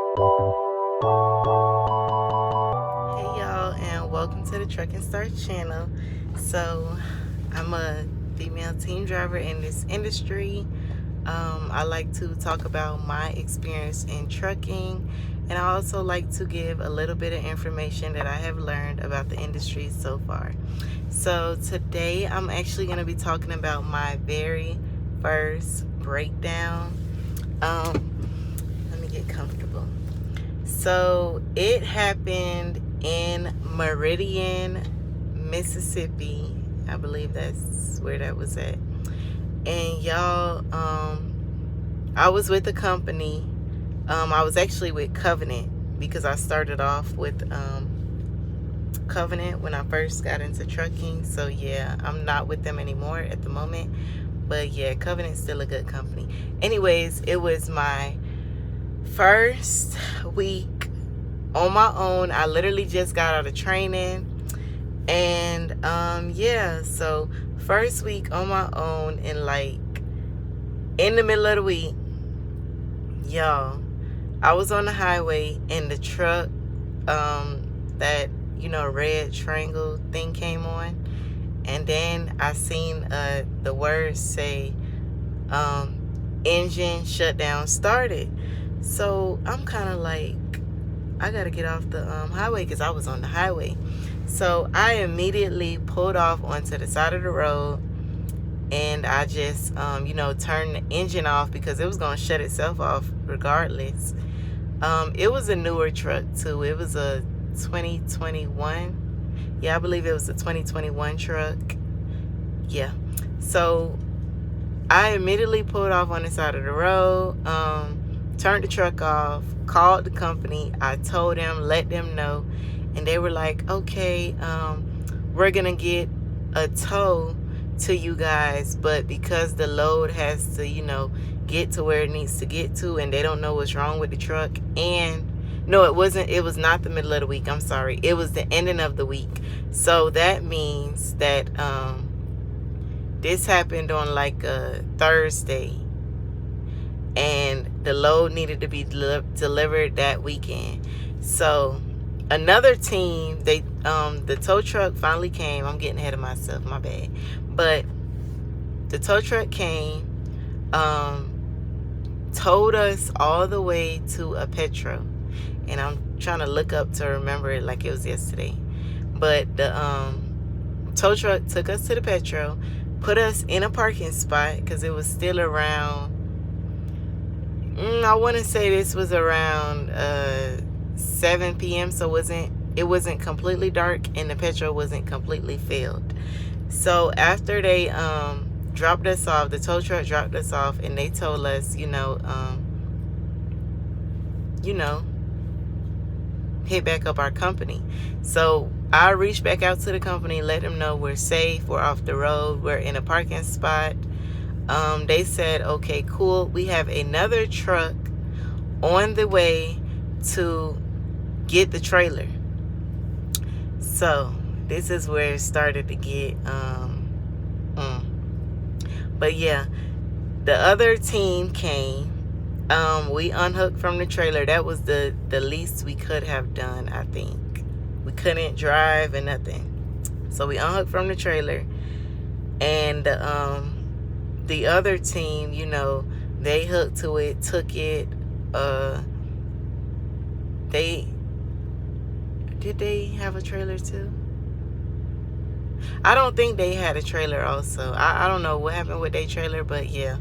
Hey y'all, and welcome to the TruckinStar channel. So I'm a female team driver in this industry. I like to talk about my experience in trucking, and I also like to give a little bit of information that I have learned about the industry so far. So today I'm actually going to be talking about my very first breakdown. Let me get comfortable. So it happened in Meridian, Mississippi. I believe that's where that was at. And y'all, I was with a company. I was actually with Covenant because I started off with Covenant when I first got into trucking. So yeah, I'm not with them anymore at the moment. But yeah, Covenant's still a good company. Anyways, it was my first week on my own. I literally just got out of training, and yeah, so first week on my own, and like in the middle of the week, y'all, I was on the highway and the truck, that red triangle thing came on, and then I seen the words say engine shutdown started. So I'm kind of like, I gotta get off the highway because I was on the highway. So I immediately pulled off onto the side of the road, and I just turned the engine off because it was gonna shut itself off regardless. It was a newer truck too. It was a 2021. Yeah, I believe it was a 2021 truck. Yeah. So I immediately pulled off on the side of the road, turned the truck off, called the company. I told them, let them know, and they were like, okay, we're gonna get a tow to you guys, but because the load has to get to where it needs to get to, and they don't know what's wrong with the truck. And no, it was not the middle of the week, I'm sorry, it was the ending of the week. So that means that this happened on like a Thursday, and the load needed to be delivered that weekend. So another team, the tow truck finally came. I'm getting ahead of myself, my bad. But the tow truck came, towed us all the way to a Petro, and I'm trying to look up to remember it like it was yesterday. But the tow truck took us to the Petro, put us in a parking spot because it was still around, I want to say this was around 7 p.m. So it wasn't completely dark, and the Petro wasn't completely filled. So after they dropped us off, the tow truck dropped us off, and they told us, hit back up our company. So I reached back out to the company, let them know we're safe, we're off the road, we're in a parking spot. They said, okay, cool, we have another truck on the way to get the trailer. So this is where it started to get but yeah, the other team came. We unhooked from the trailer. That was the least we could have done, I think. We couldn't drive and nothing, so we unhooked from the trailer. And the other team, they hooked to it, took it. Did they have a trailer too? I don't think they had a trailer also. I don't know what happened with their trailer, but yeah.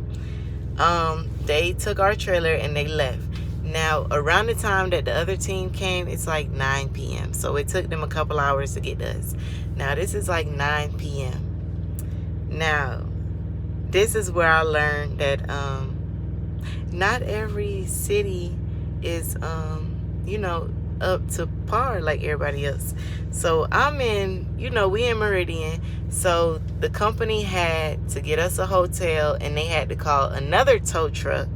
They took our trailer and they left. Now, around the time that the other team came, it's like 9 p.m. So it took them a couple hours to get to us. Now, this is like 9 p.m. Now, this is where I learned that not every city is, up to par like everybody else. So I'm in, we in Meridian. So the company had to get us a hotel, and they had to call another tow truck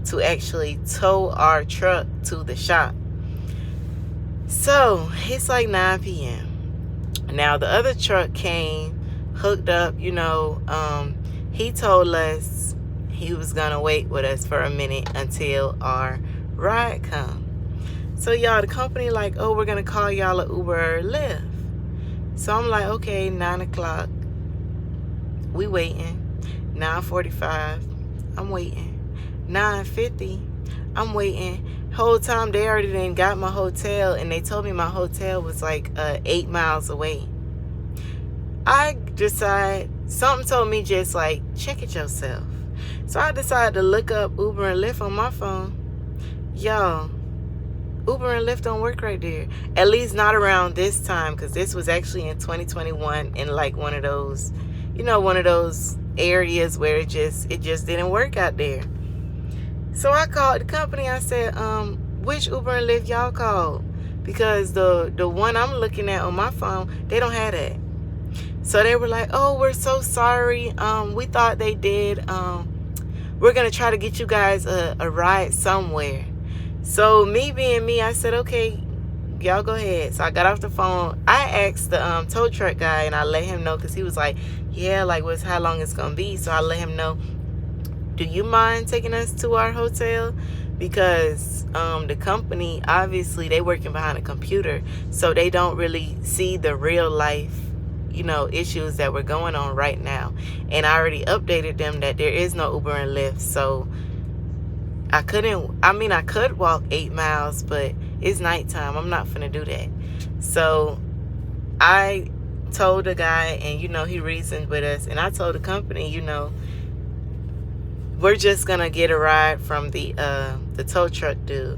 to actually tow our truck to the shop. So it's like 9 p.m. Now the other truck came, hooked up, he told us he was gonna wait with us for a minute until our ride come. So y'all, the company like, oh, we're gonna call y'all a Uber or Lyft. So I'm like, okay, 9 o'clock. We waiting. 9:45. I'm waiting. 9:50. I'm waiting. Whole time they already done got my hotel, and they told me my hotel was like 8 miles away. I decide, something told me just like, check it yourself. So I decided to look up Uber and Lyft on my phone. Y'all, Uber and Lyft don't work right there. At least not around this time, because this was actually in 2021 in like one of those, you know, one of those areas where it just didn't work out there. So I called the company. I said, which Uber and Lyft y'all called? Because the one I'm looking at on my phone, they don't have that. So they were like, oh, we're so sorry. We thought they did. We're going to try to get you guys a ride somewhere. So me being me, I said, okay, y'all go ahead. So I got off the phone. I asked the tow truck guy, and I let him know, because he was like, yeah, like, what's how long it's going to be. So I let him know, do you mind taking us to our hotel? Because the company, obviously, they working behind a computer, so they don't really see the real life, you know, issues that were going on right now. And I already updated them that there is no Uber and Lyft. So I could walk 8 miles, but it's nighttime. I'm not finna do that. So I told the guy, and, you know, he reasoned with us. And I told the company, you know, we're just gonna get a ride from the tow truck dude.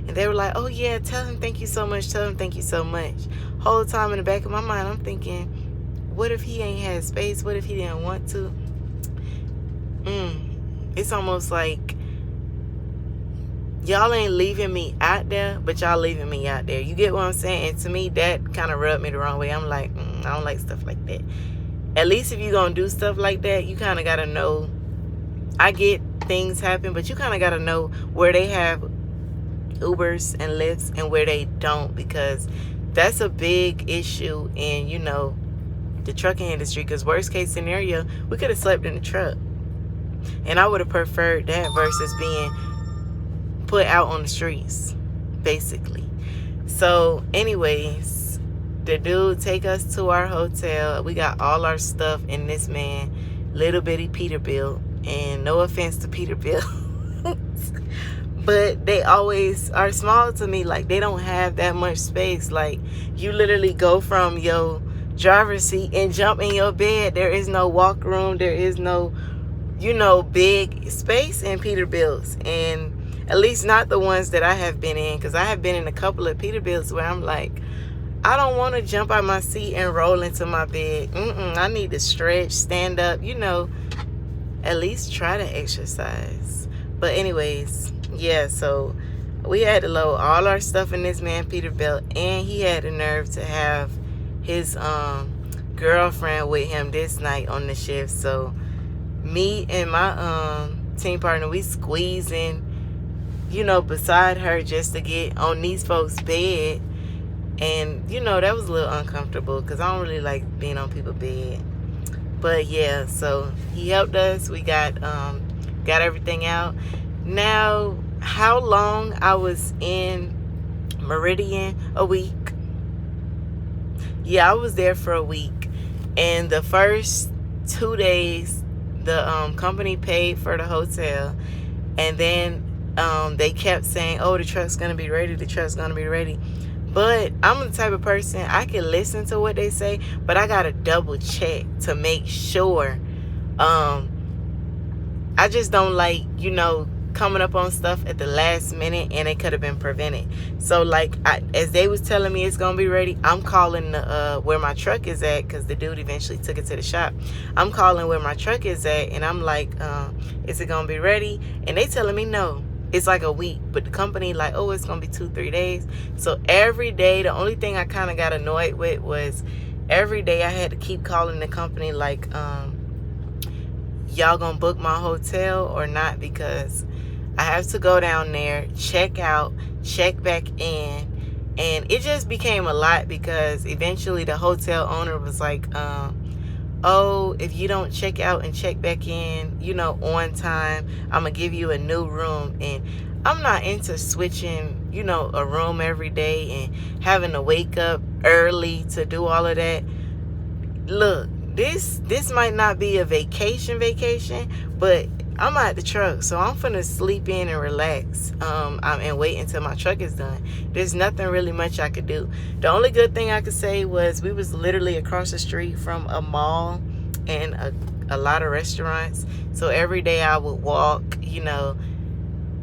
And they were like, oh yeah, tell him thank you so much, tell him thank you so much. Whole time in the back of my mind, I'm thinking, what if he ain't had space? What if he didn't want to? It's almost like y'all ain't leaving me out there, but y'all leaving me out there. You get what I'm saying? And to me, that kind of rubbed me the wrong way. I'm like, I don't like stuff like that. At least if you're gonna do stuff like that, you kind of gotta know. I get things happen, but you kind of got to know where they have Ubers and Lyfts and where they don't, because that's a big issue in, you know, the trucking industry. Because worst case scenario, we could have slept in the truck, and I would have preferred that versus being put out on the streets, basically. So anyways, the dude take us to our hotel. We got all our stuff in this man little bitty Peterbilt. And no offense to Peterbilt, but they always are small to me. Like, they don't have that much space. Like, you literally go from your driver's seat and jump in your bed. There is no walk room. There is no, you know, big space in Peterbilts. And at least not the ones that I have been in, because I have been in a couple of Peterbilts where I'm like, I don't want to jump out my seat and roll into my bed. I need to stretch, stand up, you know, at least try to exercise. But anyways, yeah, so we had to load all our stuff in this man Peterbilt, and he had the nerve to have his girlfriend with him this night on the shift. So me and my team partner, we squeezing, you know, beside her just to get on these folks' bed. And, you know, that was a little uncomfortable, because I don't really like being on people's bed. But yeah, so he helped us. We got everything out. Now, how long I was in Meridian? A week. Yeah, I was there for a week. And the first 2 days, the company paid for the hotel. And then they kept saying, oh, the truck's going to be ready. The truck's going to be ready. But I'm the type of person, I can listen to what they say, but I got to double check to make sure. I just don't like, you know, coming up on stuff at the last minute, and it could have been prevented. So, like, as they was telling me it's going to be ready, I'm calling where my truck is at, because the dude eventually took it to the shop. I'm calling where my truck is at, and I'm like, is it going to be ready? And they telling me no. It's like a week, but the company like, oh, it's gonna be 2-3 days. So every day, the only thing I kind of got annoyed with was every day I had to keep calling the company like, y'all gonna book my hotel or not? Because I have to go down there, check out, check back in, and it just became a lot, because eventually the hotel owner was like, oh, if you don't check out and check back in, you know, on time, I'm gonna give you a new room. And I'm not into switching, you know, a room every day and having to wake up early to do all of that. Look, this might not be a vacation, but I'm at the truck, so I'm finna sleep in and relax, and wait until my truck is done. There's nothing really much I could do. The only good thing I could say was we was literally across the street from a mall and a lot of restaurants. So every day I would walk, you know,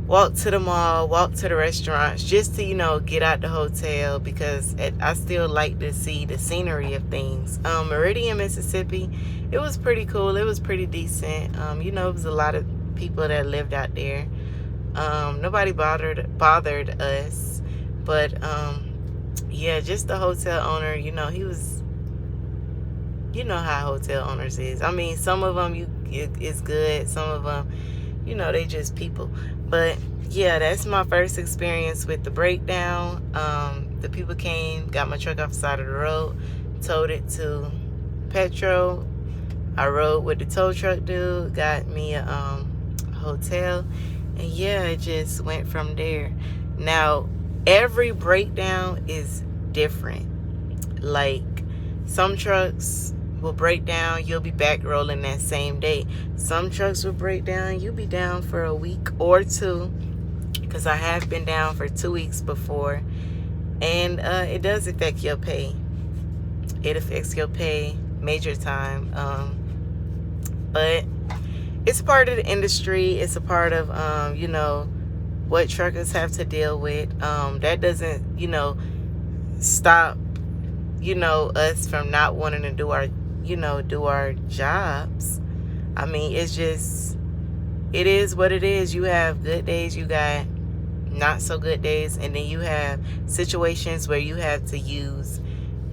walk to the mall, walk to the restaurants, just to, you know, get out the hotel, because I still like to see the scenery of things. Meridian, Mississippi, it was pretty cool. It was pretty decent. You know, it was a lot of people that lived out there. Nobody bothered us, but yeah, just the hotel owner, you know, he was, you know how hotel owners is. I mean, some of them it's good, some of them, you know, they just people. But yeah, that's my first experience with the breakdown. The people came, got my truck off the side of the road, towed it to Petro. I rode with the tow truck dude, got me a hotel, and yeah, it just went from there. Now, every breakdown is different. Like, some trucks will break down, you'll be back rolling that same day. Some trucks will break down, you'll be down for a week or two, because I have been down for 2 weeks before, and it does affect your pay. It affects your pay major time, but it's part of the industry. It's a part of you know, what truckers have to deal with. That doesn't, you know, stop, you know, us from not wanting to do our, you know, do our jobs. I mean, it's just, it is what it is. You have good days, you got not so good days, and then you have situations where you have to use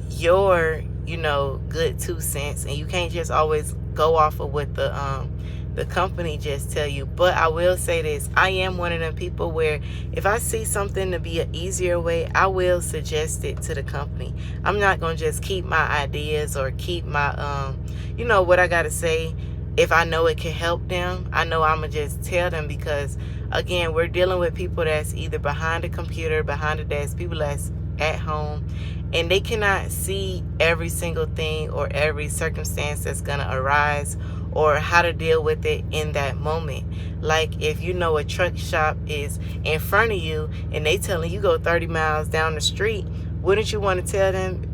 your, you know, good 2 cents, and you can't just always go off of what the company just tell you. But I will say this, I am one of them people where if I see something to be an easier way, I will suggest it to the company. I'm not gonna just keep my ideas or keep my you know, what I gotta say. If I know it can help them, I know I'm gonna just tell them, because again, we're dealing with people that's either behind the computer, behind the desk, people that's at home, and they cannot see every single thing or every circumstance that's gonna arise, or how to deal with it in that moment. Like, if you know a truck shop is in front of you and they telling you go 30 miles down the street, wouldn't you want to tell them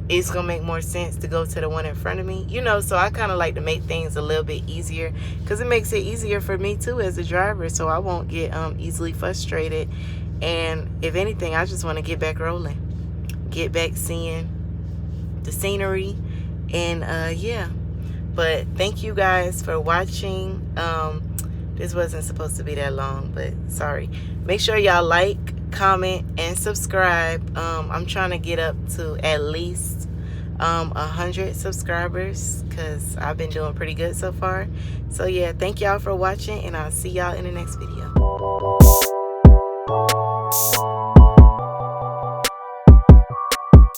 it's gonna make more sense to go to the one in front of me? You know, so I kind of like to make things a little bit easier, because it makes it easier for me too as a driver, so I won't get easily frustrated. And if anything, I just want to get back rolling, get back seeing the scenery, and yeah. But thank you guys for watching. This wasn't supposed to be that long, but sorry. Make sure y'all like, comment, and subscribe. I'm trying to get up to at least 100 subscribers, because I've been doing pretty good so far. So yeah, thank y'all for watching, and I'll see y'all in the next video.